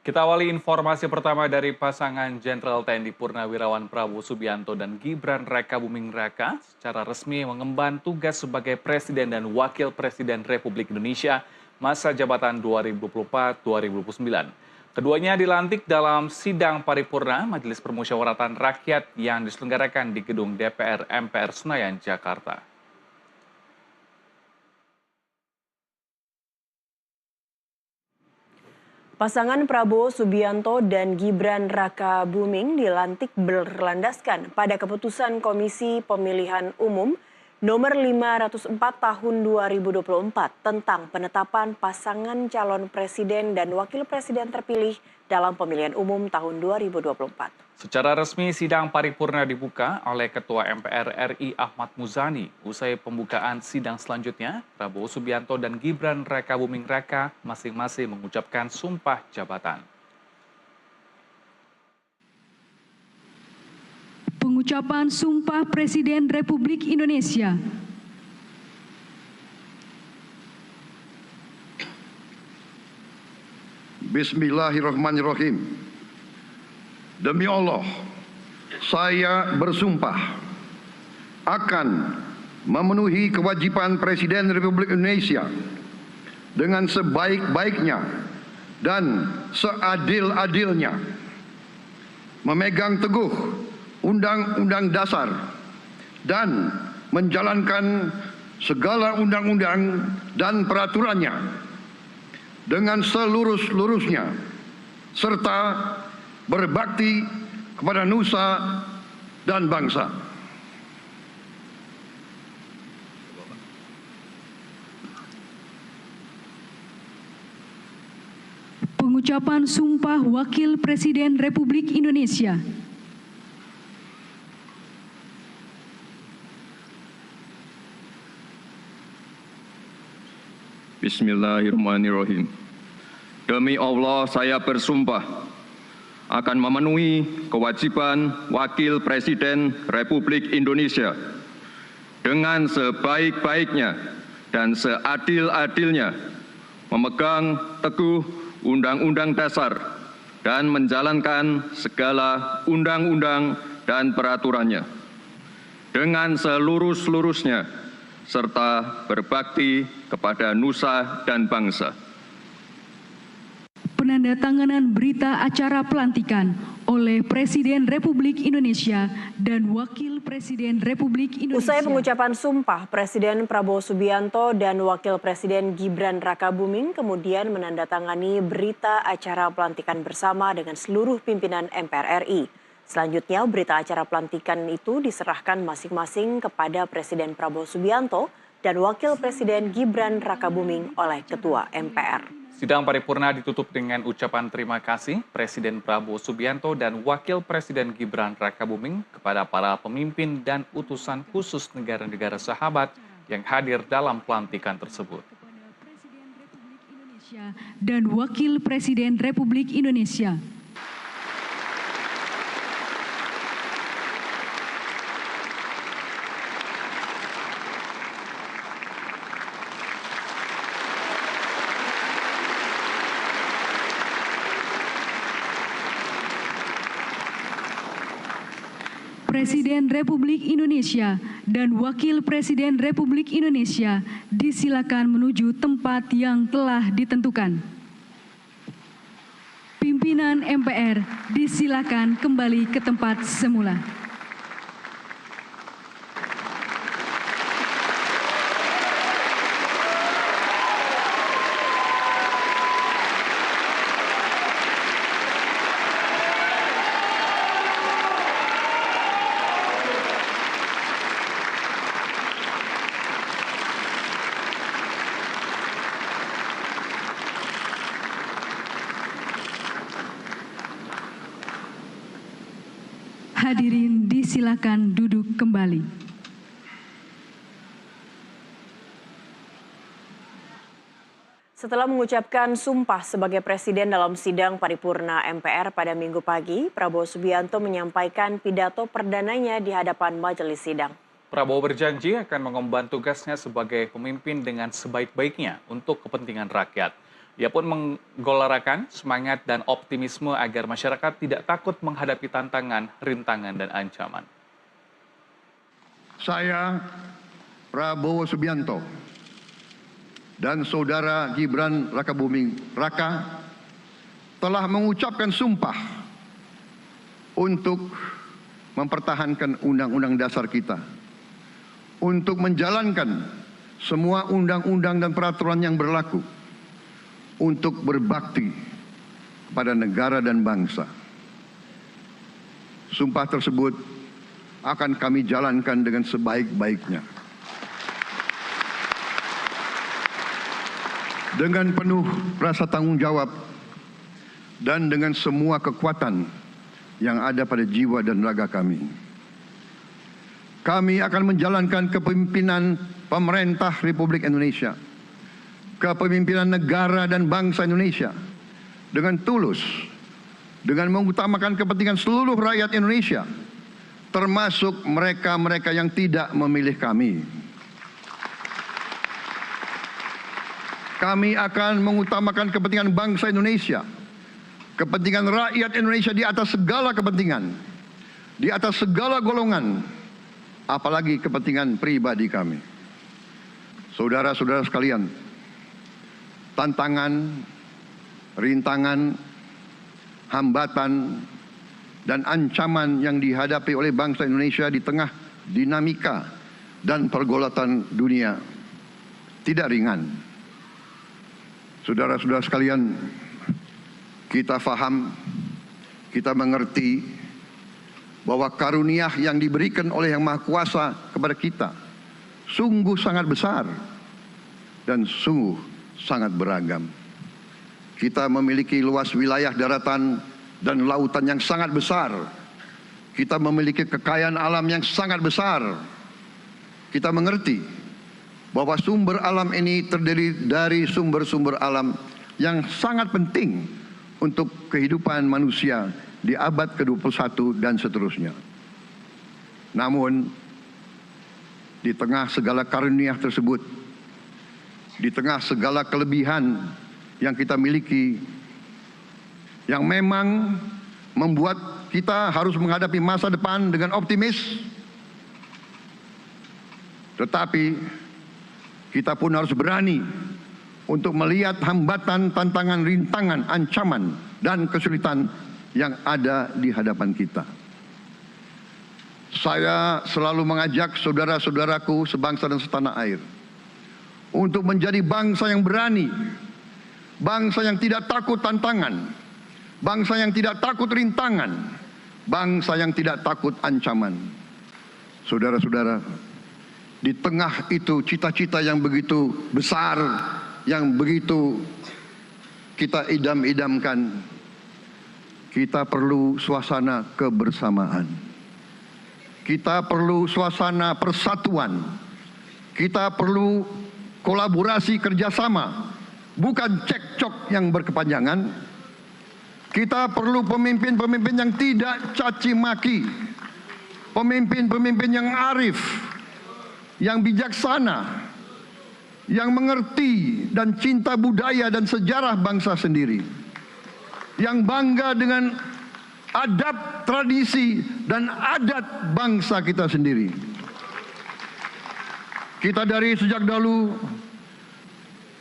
Kita awali informasi pertama dari pasangan Jenderal TNI Purnawirawan Prabowo Subianto dan Gibran Rakabuming Raka secara resmi mengemban tugas sebagai Presiden dan Wakil Presiden Republik Indonesia masa jabatan 2024-2029. Keduanya dilantik dalam sidang paripurna Majelis Permusyawaratan Rakyat yang diselenggarakan di gedung DPR MPR Senayan, Jakarta. Pasangan Prabowo Subianto dan Gibran Rakabuming dilantik berlandaskan pada keputusan Komisi Pemilihan Umum nomor 504 tahun 2024 tentang penetapan pasangan calon presiden dan wakil presiden terpilih dalam pemilihan umum tahun 2024. Secara resmi, sidang paripurna dibuka oleh Ketua MPR RI Ahmad Muzani. Usai pembukaan sidang selanjutnya, Prabowo Subianto dan Gibran Rakabuming Raka masing-masing mengucapkan sumpah jabatan. Pengucapan Sumpah Presiden Republik Indonesia. Bismillahirrahmanirrahim. Demi Allah, saya bersumpah akan memenuhi kewajiban Presiden Republik Indonesia dengan sebaik-baiknya dan seadil-adilnya, memegang teguh Undang-Undang Dasar dan menjalankan segala undang-undang dan peraturannya dengan selurus-lurusnya, serta berbakti kepada nusa dan bangsa. Pengucapan Sumpah Wakil Presiden Republik Indonesia. Bismillahirrahmanirrahim. Demi Allah, saya bersumpah akan memenuhi kewajiban Wakil Presiden Republik Indonesia dengan sebaik-baiknya dan seadil-adilnya, memegang teguh Undang-Undang Dasar dan menjalankan segala undang-undang dan peraturannya dengan selurus-lurusnya, serta berbakti kepada nusa dan bangsa. Penandatanganan berita acara pelantikan oleh Presiden Republik Indonesia dan Wakil Presiden Republik Indonesia. Usai pengucapan sumpah, Presiden Prabowo Subianto dan Wakil Presiden Gibran Rakabuming kemudian menandatangani berita acara pelantikan bersama dengan seluruh pimpinan MPR RI. Selanjutnya, berita acara pelantikan itu diserahkan masing-masing kepada Presiden Prabowo Subianto dan Wakil Presiden Gibran Rakabuming oleh Ketua MPR. Sidang paripurna ditutup dengan ucapan terima kasih Presiden Prabowo Subianto dan Wakil Presiden Gibran Rakabuming kepada para pemimpin dan utusan khusus negara-negara sahabat yang hadir dalam pelantikan tersebut. Dan Wakil Presiden Republik Indonesia. Presiden Republik Indonesia dan Wakil Presiden Republik Indonesia disilakan menuju tempat yang telah ditentukan. Pimpinan MPR disilakan kembali ke tempat semula. Hadirin disilakan duduk kembali. Setelah mengucapkan sumpah sebagai presiden dalam sidang paripurna MPR pada Minggu pagi, Prabowo Subianto menyampaikan pidato perdananya di hadapan majelis sidang. Prabowo berjanji akan mengemban tugasnya sebagai pemimpin dengan sebaik-baiknya untuk kepentingan rakyat. Ia pun menggelarakan semangat dan optimisme agar masyarakat tidak takut menghadapi tantangan, rintangan, dan ancaman. Saya, Prabowo Subianto, dan Saudara Gibran Rakabuming Raka telah mengucapkan sumpah untuk mempertahankan Undang-Undang Dasar kita, untuk menjalankan semua undang-undang dan peraturan yang berlaku, untuk berbakti pada negara dan bangsa. Sumpah tersebut akan kami jalankan dengan sebaik-baiknya. Dengan penuh rasa tanggung jawab dan dengan semua kekuatan yang ada pada jiwa dan raga kami. Kami akan menjalankan kepemimpinan pemerintah Republik Indonesia, kepemimpinan negara dan bangsa Indonesia dengan tulus, dengan mengutamakan kepentingan seluruh rakyat Indonesia, termasuk mereka-mereka yang tidak memilih kami. Kami akan mengutamakan kepentingan bangsa Indonesia, kepentingan rakyat Indonesia di atas segala kepentingan, di atas segala golongan, apalagi kepentingan pribadi kami. Saudara-saudara sekalian, tantangan, rintangan, hambatan, dan ancaman yang dihadapi oleh bangsa Indonesia di tengah dinamika dan pergolatan dunia tidak ringan. Saudara-saudara sekalian, kita faham, kita mengerti bahwa karunia yang diberikan oleh Yang Maha Kuasa kepada kita sungguh sangat besar dan sungguh sangat beragam. Kita memiliki luas wilayah daratan dan lautan yang sangat besar. Kita memiliki kekayaan alam yang sangat besar. Kita mengerti bahwa sumber alam ini terdiri dari sumber-sumber alam yang sangat penting untuk kehidupan manusia di abad ke-21 dan seterusnya. Namun, di tengah segala karunia tersebut, di tengah segala kelebihan yang kita miliki, yang memang membuat kita harus menghadapi masa depan dengan optimis, tetapi kita pun harus berani untuk melihat hambatan, tantangan, rintangan, ancaman, dan kesulitan yang ada di hadapan kita. Saya selalu mengajak saudara-saudaraku sebangsa dan setanah air untuk menjadi bangsa yang berani, bangsa yang tidak takut tantangan, bangsa yang tidak takut rintangan, bangsa yang tidak takut ancaman. Saudara-saudara, di tengah itu cita-cita yang begitu besar, yang begitu kita idam-idamkan, kita perlu suasana kebersamaan. Kita perlu suasana persatuan. Kita perlu kolaborasi kerjasama, bukan cekcok yang berkepanjangan. Kita perlu pemimpin-pemimpin yang tidak caci maki, pemimpin-pemimpin yang arif, yang bijaksana, yang mengerti dan cinta budaya dan sejarah bangsa sendiri, yang bangga dengan adab, tradisi, dan adat bangsa kita sendiri. Kita dari sejak dahulu,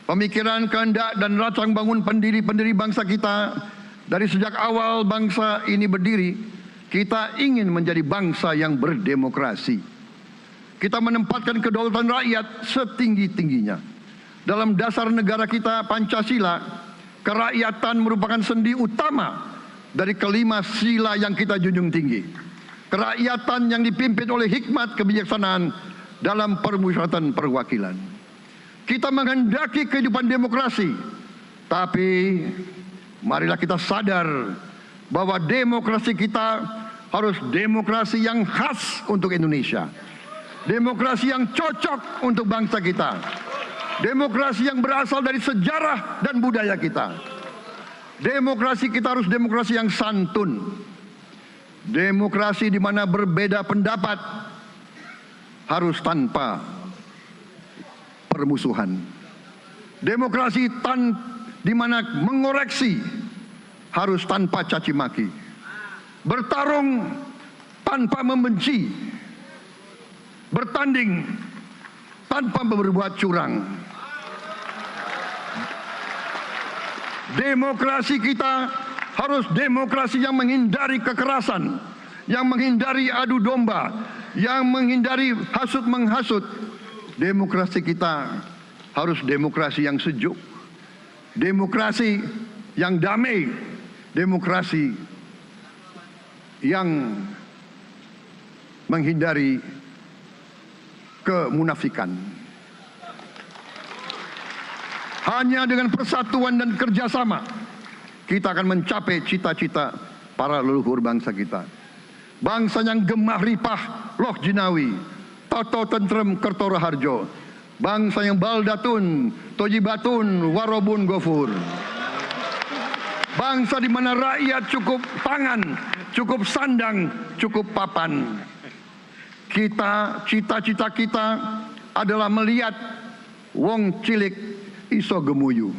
pemikiran, kehendak, dan rancang bangun pendiri-pendiri bangsa kita, dari sejak awal bangsa ini berdiri, kita ingin menjadi bangsa yang berdemokrasi. Kita menempatkan kedaulatan rakyat setinggi-tingginya. Dalam dasar negara kita, Pancasila, kerakyatan merupakan sendi utama dari kelima sila yang kita junjung tinggi. Kerakyatan yang dipimpin oleh hikmat kebijaksanaan dalam permusyawaratan perwakilan. Kita menghendaki kehidupan demokrasi, tapi marilah kita sadar bahwa demokrasi kita harus demokrasi yang khas untuk Indonesia. Demokrasi yang cocok untuk bangsa kita. Demokrasi yang berasal dari sejarah dan budaya kita. Demokrasi kita harus demokrasi yang santun. Demokrasi di mana berbeda pendapat harus tanpa permusuhan. Demokrasi di mana mengoreksi harus tanpa caci maki, bertarung tanpa membenci, bertanding tanpa berbuat curang. Demokrasi kita harus demokrasi yang menghindari kekerasan, yang menghindari adu domba, yang menghindari hasut menghasut. Demokrasi kita harus demokrasi yang sejuk, demokrasi yang damai, demokrasi yang menghindari kemunafikan. Hanya dengan persatuan dan kerjasama kita akan mencapai cita-cita para leluhur bangsa kita. Bangsa yang gemah ripah loh jinawi, toto tentrem kertora harjo. Bangsa yang baldatun, tojibatun, warobun gofur. Bangsa di mana rakyat cukup pangan, cukup sandang, cukup papan. Cita-cita kita adalah melihat wong cilik iso gemuyu.